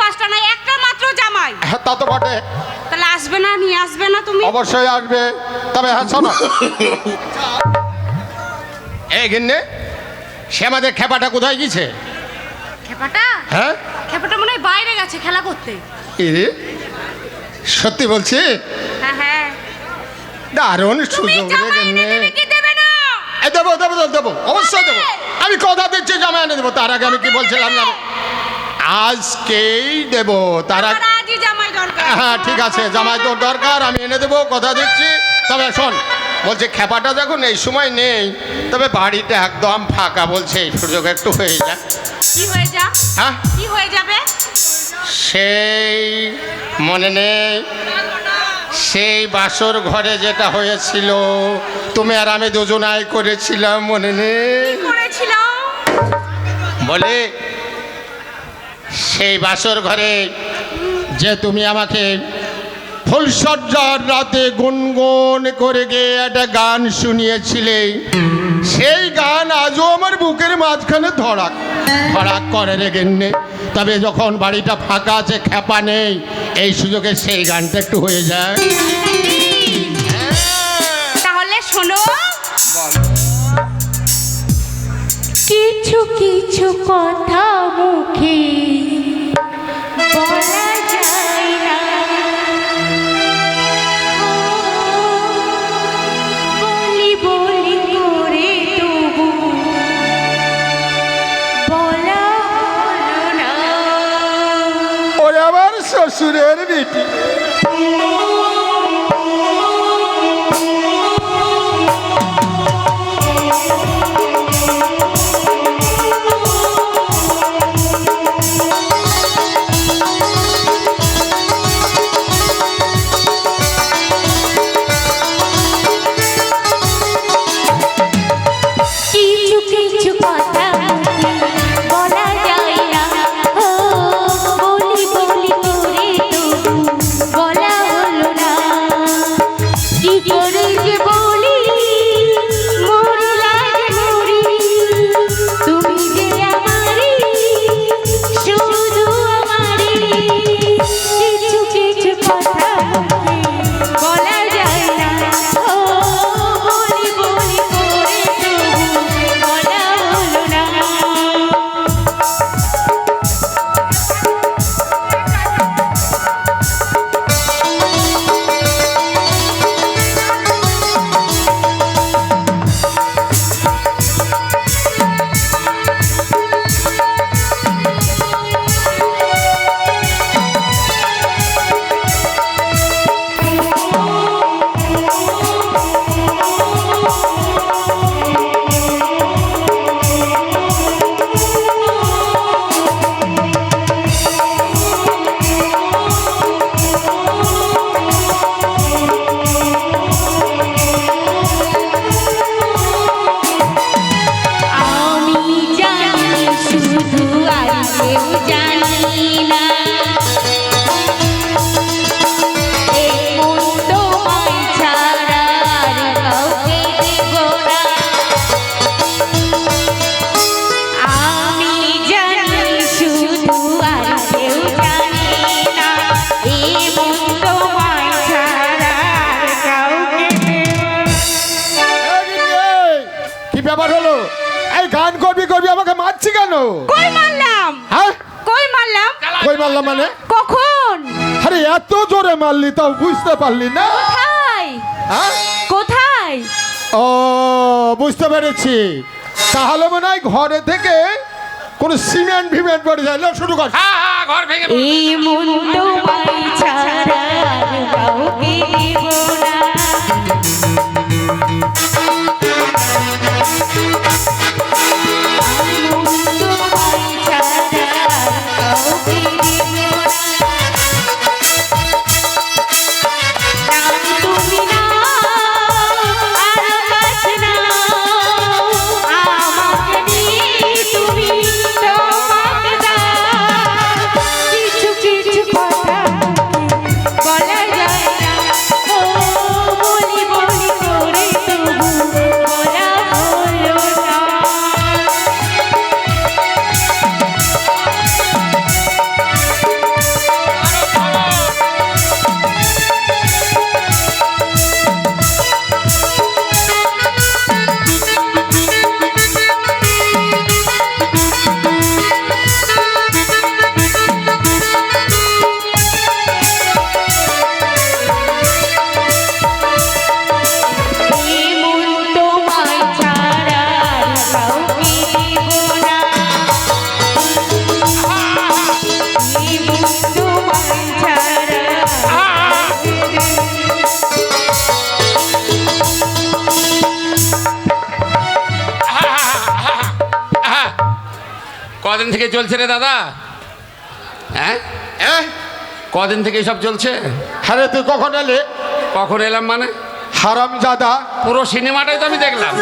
পাঁচটা নাই, একটা মাত্র জামাই। হ্যাঁ তা তো বটে। তাহলে আসবে না, নিয়ে আসবে না তুমি? অবশ্যই আসবে। তবে হ্যাঁ শোনো, এই গিন্নে, সে আমাদের খেপাটা কোথায় গেছে? খেপাটা? হ্যাঁ খেপাটা মনে হয় বাইরে গেছে খেলা করতে। ইরে, সত্যি বলছি? হ্যাঁ হ্যাঁ। দারুণ তুমি সুযোগ রে জামাই এনে গিন্নে। দেবে কি দেবে না? এই দেবো দেবো দেবো দেবো, অবশ্যই দেবো। আমি কথা দিচ্ছি জামাই এনে দেবো। তার আগে আমি কি বলছিলাম জানো? আজকেই দেবো। তার আগে আমার আজই জামাই দরকার। হ্যাঁ ঠিক আছে, জামাই তোর দরকার, আমি এনে দেবো, কথা দিচ্ছি। তবে শোন, বলছে খেপাটা যখন এই সময় নেই, তবে বাড়িটা একদম ফাঁকা, বলছে এই সুযোগ একটু হয়ে যায়। কি হয়ে যা? হ্যাঁ কি হয়ে যাবে? সেই মনে নেই, সেই বাসর ঘরে যেটা হয়েছিল, তুমি আর আমি দুজনাই করেছিলাম, মনে নেই? করেছিলাম। বলে সেই বাসর ঘরে যে তুমি আমাকে ফুলসজ্জার রাতে গুনগুন করে গিয়ে একটা গান শুনিয়েছিলে, সেই গান আজও আমার বুকের মাঝখানে ধড়াক ধড়াক করে রে গিন্নে। তবে যখন বাড়িটা ফাঁকা আছে, খেপা নেই, এই সুযোগে সেই গানটা একটু হয়ে যায়। তাহলে শোনো, কিছু কিছু কথা মুখে বলা যায় না, বলি বলি করে তবু বলা হলো না। ওরে আমার শ্বশুরের বেটি, কিছু কিছু কথা মুখে বলা যায় না, ও বলি বলি করে তবু বলা হলো না। কি করে যে বলি মরি লাগে মরি, তুমি যে আমারই শুধু আমারই। কিছু কিছু কথা মুখে বলা যায় না, ও বলি বলি করে তবু বলা হলো না। আমি জানি শুধু আর কেউ জানি না, এই মন তোমায় ছাড়া আর কাউকে দেব না। আমি জানি শুধু আর কেউ জানি না, এই মন তোমায় ছাড়া আর কাউকে দেব না। কি ব্যাপার হলো? এই গান করবি করবি আমাকে মারছি কেন? কই মারলাম? হ্যাঁ কই মারলাম? কই মারলাম মানে? কখন? আরে এত জোরে মারলি তাও বুঝতে পারলি না? কোথায়? হ্যাঁ কোথায়? ও বুঝতে পেরেছি, তাহলে মনে হয় ঘরে থেকে কোনো সিমেন্ট ফিমেন্ট পড়ে যায়। নাও, শুরু কর। হ্যাঁ হ্যাঁ, ঘর ভেঙে পড়েছে। এই মন তোমায় ছাড়া আর কাউকে দেব না। মন তোমায় ছাড়া আর কাউকে দেব না। নাও তুমি নাও, আর আকাশ নাও, আমাকে নিয়ে তুমি তোমাকে দাও। কিছু কিছু কথা বলা যায় না, ও থেকে চলছে রে দাদা? হ্যাঁ, কদিন থেকে সব চলছে? আরে তুই কখন এলে? কখন এলাম মানে? হারামজাদা, পুরো সিনেমাটাই তো আমি দেখলাম।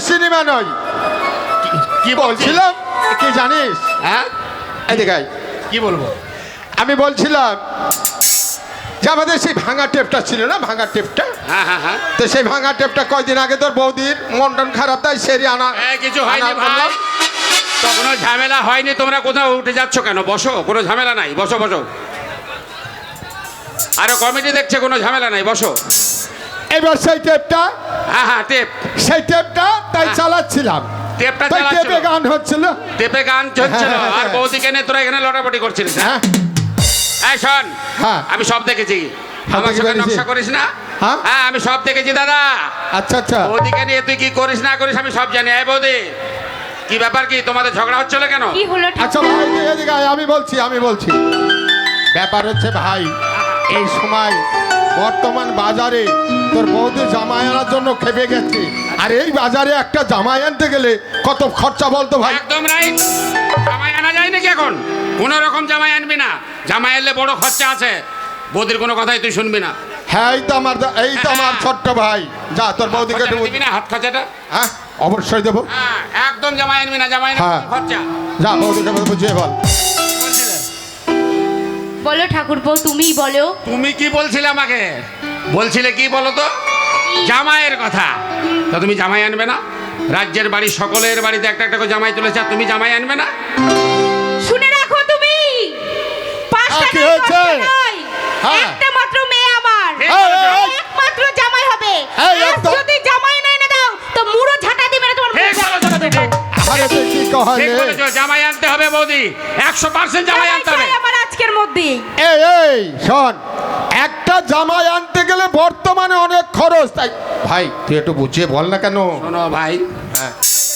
সিনেমা নয়। কি বলছিলাম কি জানিস? হ্যাঁ, এদিকে আয়। কি বলবো? আমি বলছিলাম যে আমাদের সেই ভাঙা টেপটা ছিল না, ভাঙা টেপটা, হ্যাঁ হ্যাঁ হ্যাঁ, তো সেই ভাঙা টেপটা কয়দিন আগে তোর বৌদির মন টন খারাপ, তাই সেরি আনা। কিছু হয়নি আনা ভাই, করলাম। তো কোনো ঝামেলা হয়নি। তোমরা কোথাও উঠে যাচ্ছ কেন? বসো, কোনো ঝামেলা নাই, বসো বসো। আরে কমিটি দেখছে, কোনো ঝামেলা নাই, বসো। এবার সেই টেপটা, হ্যাঁ হ্যাঁ, টেপ, সেই টেপটা তাই হ্যাঁ। চালাচ্ছিলাম। টেপটা তাই চালাচ্ছিল, টেপে গান হচ্ছিল। টেপে গান হচ্ছিল, হ্যাঁ, হ্যাঁ, আর বৌদিকে নিয়ে তোরা এখানে লটাপটি করছিলিস। হ্যাঁ এই শোন, হ্যাঁ। আমি সব দেখেছি। আমার দেখতে সঙ্গে পেরেছি। নকশা করিস না। হ্যাঁ? হ্যাঁ, আমি সব দেখেছি দাদা। আচ্ছা আচ্ছা। বৌদিকে নিয়ে তুই কি করিস না করিস আমি সব জানি। এই বৌদি, কি ব্যাপার? কি তোমাদের ঝগড়া হচ্ছিল কেন? কি হলো আচ্ছা ঠাকুর? ভাই তুই এদিকে আয়, আমি বলছি ব্যাপার হচ্ছে ভাই, এই সময় বর্তমান বাজারে তোর বৌদি জামাই আনার জন্য খেপে গেছে। আর এই বাজারে একটা জামাই আনতে গেলে কত খরচা বলতো ভাই? একদম রাইট। জামাই আনা যায় নাকি এখন? কোন রকম জামাই আনবি না। জামাই এলে বড় খরচা আছে। বৌদির কোনো কথাই তুই শুনবি না। হ্যাঁ, এই তো আমার ছোট্ট ভাই। যা তোর বৌদিকে একটু দিবি না হাত খরচাটা? হ্যাঁ অবশ্যই দেবো। হ্যাঁ, একদম জামাই আনবি না, জামাই না হ্যাঁ। খরচা। যা বৌদিকে বুঝিয়ে বল। বলো ঠাকুরপো, তুমিই বলো। তুমি কি বলছিলে আমাকে? বলছিলে কি বলো তো? জামাইয়ের কথা। তা তুমি জামাই আনবে না? রাজ্যের বাড়ি সকলের বাড়িতে একটা একটা করে জামাই তুলেছে, আর তুমি জামাই আনবে না? শুনে রাখো তুমি, পাঁচটা কি নয়, হয়েছে? দশটা নয়, হ্যাঁ। একটা মাত্র মেয়ে আমার, ঠিক এই, বলেছো। এই, একমাত্র জামাই হবে। এই, আজ একদম। যদি জামাই না এনে দাও তো মুড়ো ঝাঁটা দিবে না তোমার ঠিক মুখে। বলেছো, তুমি ঠিক। আরে তুই কি ঠিক কহলে? বলেছো, জামাই আনতে হবে বৌদি, 100% জামাই জামাই আনতে হবে। চাই আমার আজকের মধ্যেই। এই শোন, একটা জামাই আনতে গেলে বর্তমানে অনেক খরচ। তাই ভাই তুই একটু বুঝিয়ে বল না কেন? শোনো ভাই, হ্যাঁ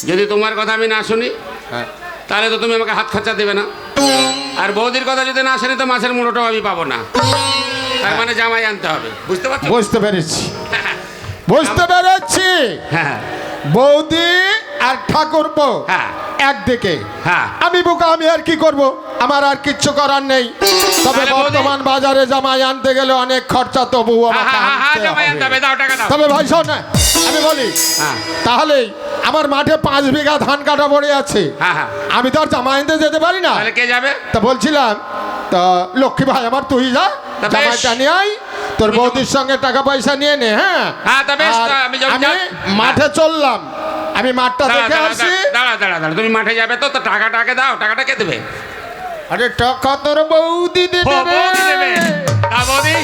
যদি তোমার কথা আমি না শুনি হ্যাঁ। তাহলে তো তুমি আমাকে হাত খরচা দেবে না। আর বৌদির কথা যদি না শুনি তো মাছের মুড়োটাও আমি পাবো না। তার মানে জামাই আনতে হবে, বুঝতে পারছো? বুঝতে পেরেছি। হ্যাঁ বৌদি আর ঠাকুরপো হ্যাঁ একদিকে, হ্যাঁ। আমি বোকা, আমি আর কি করব? আমার আর কিচ্ছু করার নেই। তবে তাহলে বৌদি- বর্তমান বাজারে জামাই আনতে গেলে অনেক খরচা, তবু হ্যাঁ আমাকে হ্যাঁ হ্যাঁ, আনতে জামাই আনতে হবে, হবে। দাও টাকা দাও। তবে ভাই শোন না, আমি বলি হ্যাঁ তাহলে আমার মাঠে 5 বিঘা ধান কাটা পড়ে আছে, হ্যাঁ হ্যাঁ, আমি তো আর জামাই আনতে যেতে পারি না। তাহলে কে যাবে? তা বলছিলাম, তা লক্ষ্মী ভাই আমার তুই যা, তা বেশ। জামাইটা নিয়ে আয়, তোর বৌদির সঙ্গে টাকা পয়সা নিয়ে নে। হ্যাঁ হ্যাঁ, তা বেশ, আর তা আমি যখন আমি যাই- মাঠে চললাম, আমি মাঠটা দাঁড়া, দেখে দাঁড়া, আসি। দাঁড়া দাঁড়া দাঁড়া, তুমি মাঠে যাবে তো টাকাটাকে দাও, টাকাটা কে দেবে? আরে টাকা তোর বৌদি ও, দেবে রে। বৌদি দেবে। তা বৌদি,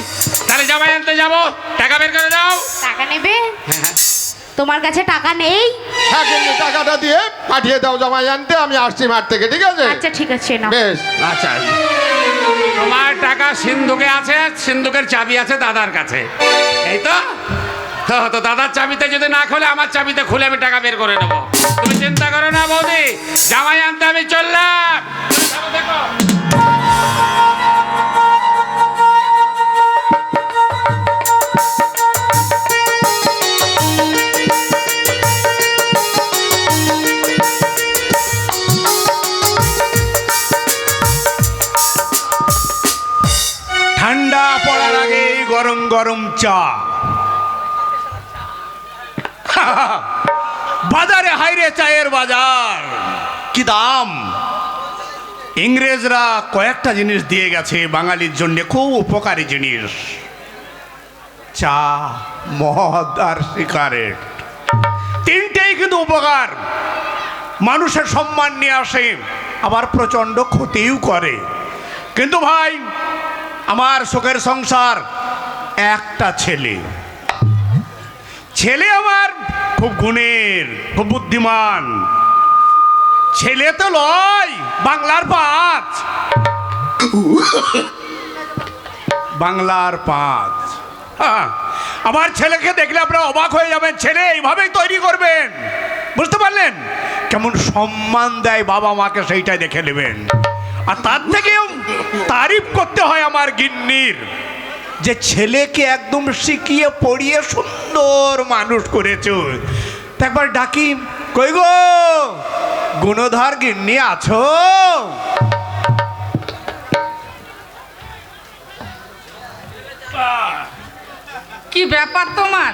তাহলে জামাই আনতে যাবো, টাকা বের করে দাও। টাকা নেবে? হ্যাঁ হ্যাঁ। তোমার কাছে টাকা নেই? হ্যাঁ, কিন্তু টাকাটা দিয়ে পাঠিয়ে দাও জামাই আনতে, আমি আসছি মাঠ থেকে, ঠিক আছে? আচ্ছা ঠিক আছে না। বেশ। আচ্ছা, তোমার টাকা সিন্ধুকে আছে, সিন্ধুকের চাবি আছে দাদার কাছে, এই তো। তো দাদার চাবিতে যদি না খোলে আমার চাবিতে খুলে আমি টাকা বের করে নেবো। তুমি চিন্তা করো না বৌদি, জামাই আনতে আমি চললাম। তুমি ভালো দেখো। ঠান্ডা পড়ার আগে গরম গরম চা। বাজারে হাইরে চায়ের বাজার, কি দাম! ইংরেজরা কয়েকটা জিনিস দিয়ে গেছে বাঙালির জন্য, খুব উপকারী জিনিস: চা, মদ আর সিগারেট। তিনটেই কিন্তু উপকার, মানুষের সম্মান নিয়ে আসে, আবার প্রচণ্ড ক্ষতিও করে। কিন্তু ভাই, আমার সুখের সংসার, একটা ছেলে। ছেলে আমার খুব গুণের, খুব বুদ্ধিমান। ছেলে তো লয়, বাংলার 5। বাংলার 5। হ্যাঁ, আমার ছেলেকে দেখলে আপনারা অবাক হয়ে যাবেন। ছেলে এইভাবেই তৈরি করবেন, বুঝতে পারলেন? কেমন সম্মান দেয় বাবা মাকে, সেইটাই দেখে নেবেন। আর তার থেকেও তারিফ করতে হয় আমার গিন্নির, যে ছেলেকে একদম শিখিয়ে পড়িয়ে সুন্দর মানুষ করেছ। তো একবার ডাকি, কই গো গুণধর গিন্নি আছো? কি ব্যাপার তোমার?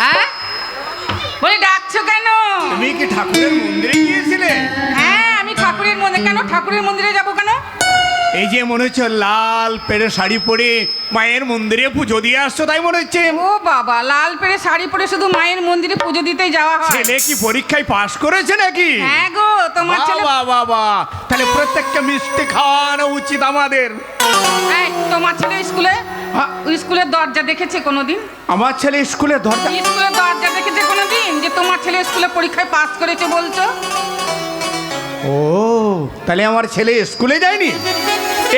হ্যাঁ, বলি ডাকছো কেন? তুমি কি ঠাকুরের মন্দিরে গিয়েছিলে? হ্যাঁ, আমি ঠাকুরের মন্দিরে কেন? ঠাকুরের মন্দিরে যাব কেন? এই যে মনে হচ্ছে লাল পেড়ে শাড়ি পরে মায়ের মন্দিরে পুজো দিয়ে আসছো, তাই মনে হচ্ছে। ও বাবা, লাল পেরে শাড়ি পরে শুধু মায়ের মন্দিরে পুজো দিতে যাওয়া হয়? ছেলে কি পরীক্ষায় পাশ করেছে নাকি? হ্যাঁ গো, তোমার ছেলে। বাবা, তাহলে প্রত্যেকটা মিষ্টি খাওয়ানো উচিত আমাদের। এই, তোমার ছেলে স্কুলে স্কুলের দরজা দেখেছে কোনোদিন? আমার ছেলে স্কুলের দরজা? স্কুলের দরজা দেখেছে কোনোদিন যে তোমার ছেলে স্কুলে পরীক্ষায় পাস করেছে বলছো? ও, তাহলে আমার ছেলে স্কুলে যায়নি?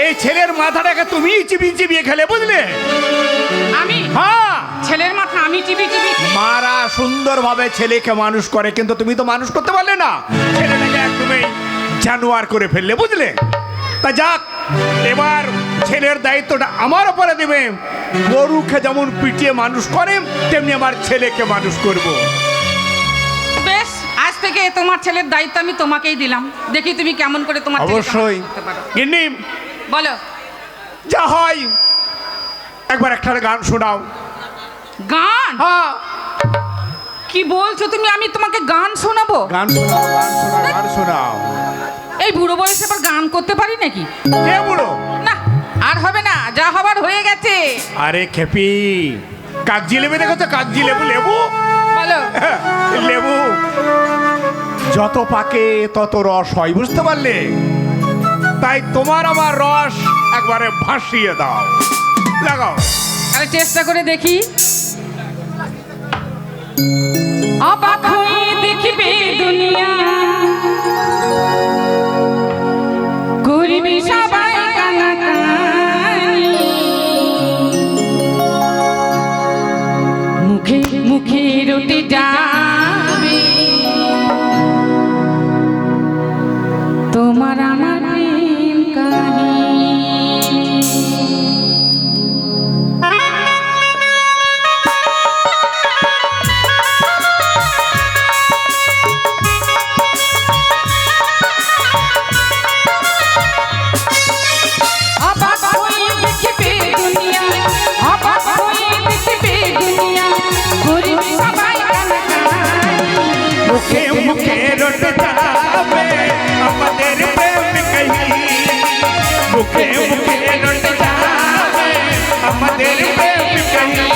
এই ছেলের মাথাটাকে তুমি চিবিয়ে খেলে, বুঝলে? আমি? হ্যাঁ, ছেলের মাথা আমি চিবি মারা সুন্দরভাবে ছেলেকে মানুষ করে, কিন্তু তুমি তো মানুষ করতে পারলে না। ছেলেটাকে একদমই জানোয়ার করে ফেললে, বুঝলে? তা যাক, এবার ছেলের দায়িত্বটা আমার উপরে দেবে। গরুকে যেমন পিটিয়ে মানুষ করে, তেমনি আমার ছেলেকে মানুষ করব। বেশ, আজ থেকে তোমার ছেলের দায়িত্ব আমি তোমাকেই দিলাম। দেখি তুমি কেমন করে তোমার ছেলেকে অবশ্যই। মানুষ করতে পারো। গিন্নি, বলো। যা হয় একবার একটা গান শোনাও। গান? হ্যাঁ, কি বলছো তুমি? আমি তোমাকে গান শোনাবো? গান শোনাও, গান শোনাও, গান শোনাও। এই বুড়ো বয়সে আবার গান করতে পারি নাকি? কে বুড়ো? না, আর হবে না, যা হবার হয়ে গেছে। আরে খেপি, কাগজি লেবু দেখো, কাগজি লেবু। বলো। লেবু যত পাকে তত রস হয়, বুঝতে পারলে? তাই তোমার আমার রস একবারে ভাসিয়ে দাও, লাগাও। তাহলে চেষ্টা করে দেখি। অবাক হয়ে দেখিবে দুনিয়া, করবি সবাই কানাকানি, মুখে মুখে রটে যাবে তোমার আমার প্রেম কাহিনী। মুখে মুখে রটে যাবে আমাদের প্রেম কাহিনী, মুখে মুখে রটে যাবে আমাদের প্রেম কাহিনী।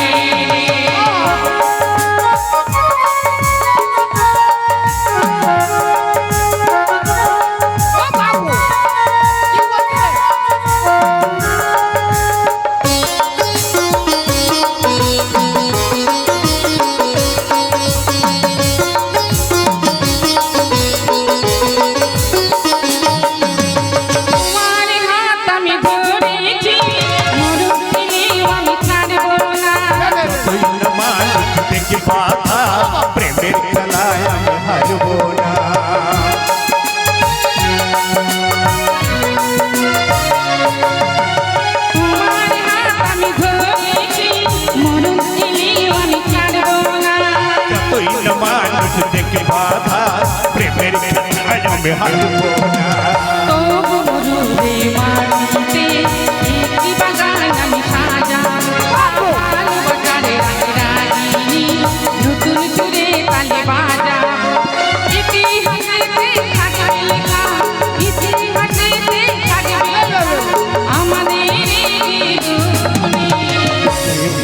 প্রেমের খেলায় আমি হারবো না। যতই না মানুষ দেখে বাধা, প্রেমের খেলায় আমি হারবো না।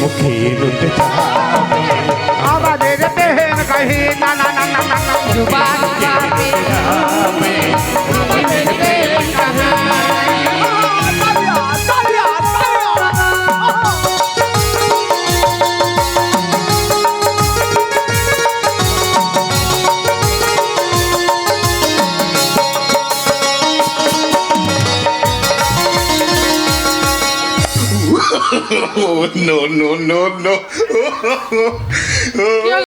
মুখে রটে যাবে আমাদের প্রেম কাহিনী, না না না না না না, যাবে আমাদের প্রেম কাহিনী। Oh, no, no, no, no.